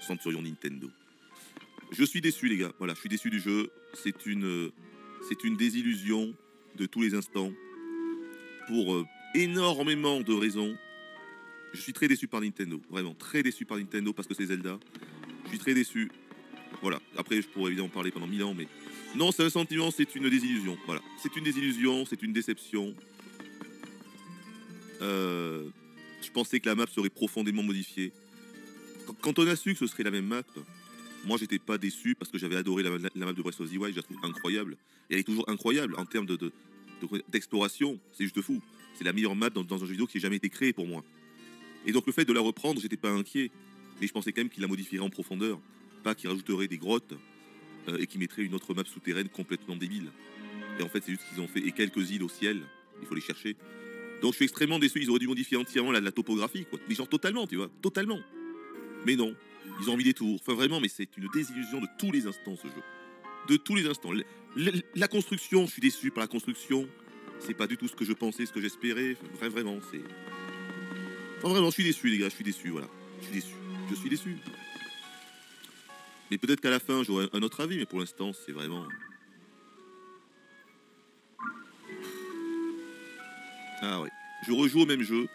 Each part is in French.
Centurion Nintendo. Je suis déçu, les gars. Voilà, je suis déçu du jeu. C'est une désillusion de tous les instants pour énormément de raisons. Je suis très déçu par Nintendo, vraiment très déçu par Nintendo parce que c'est Zelda. Je suis très déçu. Voilà. Après, je pourrais évidemment parler pendant 1000 ans, mais non, c'est un sentiment, c'est une désillusion. Voilà, c'est une désillusion, c'est une déception. Je pensais que la map serait profondément modifiée. Quand on a su que ce serait la même map, moi j'étais pas déçu parce que j'avais adoré la map de Breath of the Wild, je la trouve incroyable. Et elle est toujours incroyable en termes d'exploration, c'est juste fou. C'est la meilleure map dans un jeu vidéo qui ait jamais été créé pour moi. Et donc le fait de la reprendre, j'étais pas inquiet. Mais je pensais quand même qu'il la modifierait en profondeur. Pas qu'il rajouterait des grottes et qu'il mettrait une autre map souterraine complètement débile. Et en fait c'est juste ce qu'ils ont fait. Et quelques îles au ciel, il faut les chercher. Donc je suis extrêmement déçu, ils auraient dû modifier entièrement la topographie, quoi. Mais genre totalement, tu vois, totalement. Mais non, ils ont mis des tours. Enfin vraiment, mais c'est une désillusion de tous les instants ce jeu. De tous les instants. La construction, je suis déçu par la construction. C'est pas du tout ce que je pensais, ce que j'espérais. Enfin, vraiment, c'est... Enfin vraiment, je suis déçu les gars, je suis déçu, voilà. Je suis déçu, je suis déçu. Mais peut-être qu'à la fin, j'aurai un autre avis, mais pour l'instant, c'est vraiment... Ah ouais, je rejoue au même jeu.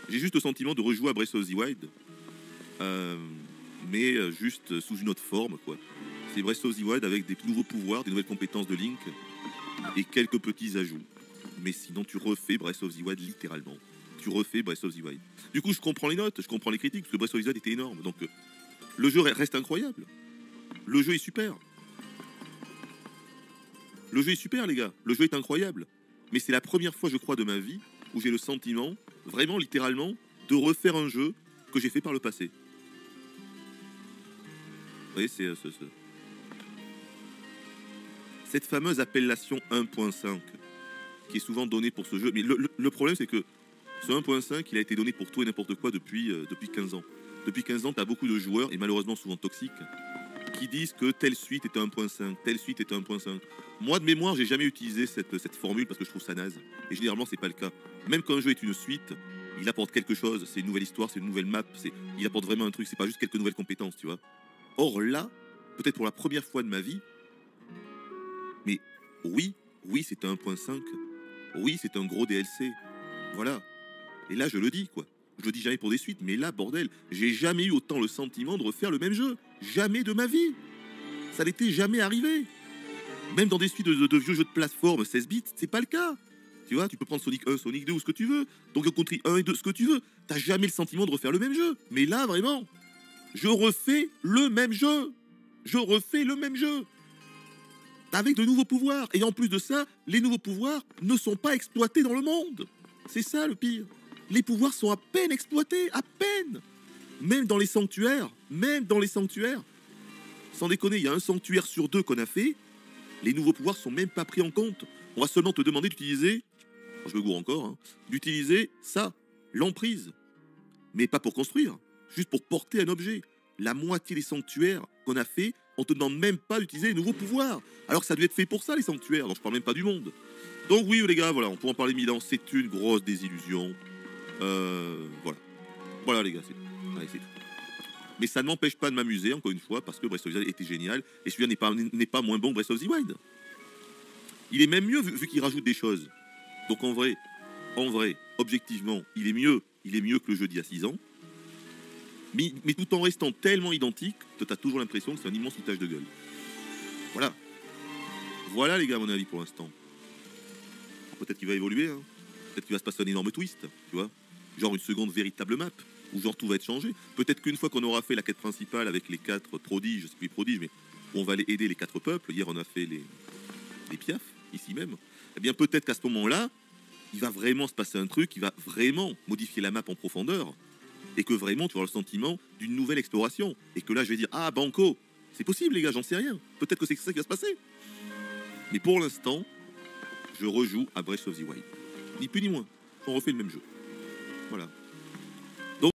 J'ai juste le sentiment de rejouer à Breath of the Wild. Mais juste sous une autre forme, quoi. C'est Breath of the Wild avec des nouveaux pouvoirs, des nouvelles compétences de Link et quelques petits ajouts. Mais sinon, tu refais Breath of the Wild littéralement. Tu refais Breath of the Wild. Du coup, je comprends les notes, je comprends les critiques, parce que Breath of the Wild était énorme. Donc, le jeu reste incroyable. Le jeu est super. Le jeu est super, les gars. Le jeu est incroyable. Mais c'est la première fois, je crois, de ma vie où j'ai le sentiment, vraiment, littéralement, de refaire un jeu que j'ai fait par le passé. Vous voyez, c'est cette fameuse appellation 1.5 qui est souvent donnée pour ce jeu. Mais le problème, c'est que ce 1.5, il a été donné pour tout et n'importe quoi depuis 15 ans. Depuis 15 ans, tu as beaucoup de joueurs, et malheureusement souvent toxiques, qui disent que telle suite est 1.5, telle suite est 1.5. Moi, de mémoire, j'ai jamais utilisé cette formule parce que je trouve ça naze. Et généralement, c'est pas le cas. Même quand un jeu est une suite, il apporte quelque chose. C'est une nouvelle histoire, c'est une nouvelle map. Il apporte vraiment un truc. C'est pas juste quelques nouvelles compétences, tu vois. Or là, peut-être pour la première fois de ma vie, mais oui, c'est un 1.5. Oui, c'est un gros DLC. Voilà. Et là, je le dis, quoi. Je le dis jamais pour des suites, mais là, bordel, j'ai jamais eu autant le sentiment de refaire le même jeu. Jamais de ma vie. Ça n'était jamais arrivé. Même dans des suites de vieux jeux de plateforme 16 bits, c'est pas le cas. Tu vois, tu peux prendre Sonic 1, Sonic 2 ou ce que tu veux. Donkey Country 1 et 2, ce que tu veux. T'as jamais le sentiment de refaire le même jeu. Mais là, vraiment, je refais le même jeu. Je refais le même jeu. Avec de nouveaux pouvoirs. Et en plus de ça, les nouveaux pouvoirs ne sont pas exploités dans le monde. C'est ça le pire. Les pouvoirs sont à peine exploités, à peine. Même dans les sanctuaires, sans déconner, il y a un sanctuaire sur 2 qu'on a fait, les nouveaux pouvoirs sont même pas pris en compte. On va seulement te demander d'utiliser, je me gourre encore, hein, d'utiliser ça, l'emprise. Mais pas pour construire, juste pour porter un objet. La moitié des sanctuaires qu'on a fait, on te demande même pas d'utiliser les nouveaux pouvoirs. Alors que ça devait être fait pour ça, les sanctuaires, donc je parle même pas du monde. Donc oui, les gars, voilà, on peut en parler 1000 ans, c'est une grosse désillusion. Voilà. Voilà, les gars, c'est tout. Allez, c'est tout. Mais ça ne m'empêche pas de m'amuser, encore une fois, parce que Breath of the Wild était génial, et celui-là n'est pas moins bon que Breath of the Wild. Il est même mieux vu qu'il rajoute des choses. Donc en vrai, objectivement, il est mieux que le jeu d'il y a 6 ans, mais tout en restant tellement identique que tu as toujours l'impression que c'est un immense foutage de gueule. Voilà. Voilà, les gars, à mon avis, pour l'instant. Peut-être qu'il va évoluer, hein. Peut-être qu'il va se passer un énorme twist, tu vois. Genre une seconde véritable map, où genre tout va être changé. Peut-être qu'une fois qu'on aura fait la quête principale avec les 4 prodiges, je sais plus prodiges, mais on va aller aider les 4 peuples. Hier, on a fait les piafs, ici même. Eh bien, peut-être qu'à ce moment-là, il va vraiment se passer un truc qui va vraiment modifier la map en profondeur, et que vraiment, tu auras le sentiment d'une nouvelle exploration. Et que là, je vais dire, ah, banco, c'est possible, les gars, j'en sais rien. Peut-être que c'est ça qui va se passer. Mais pour l'instant, je rejoue à Breath of the Wild. Ni plus ni moins. On refait le même jeu. Voilà.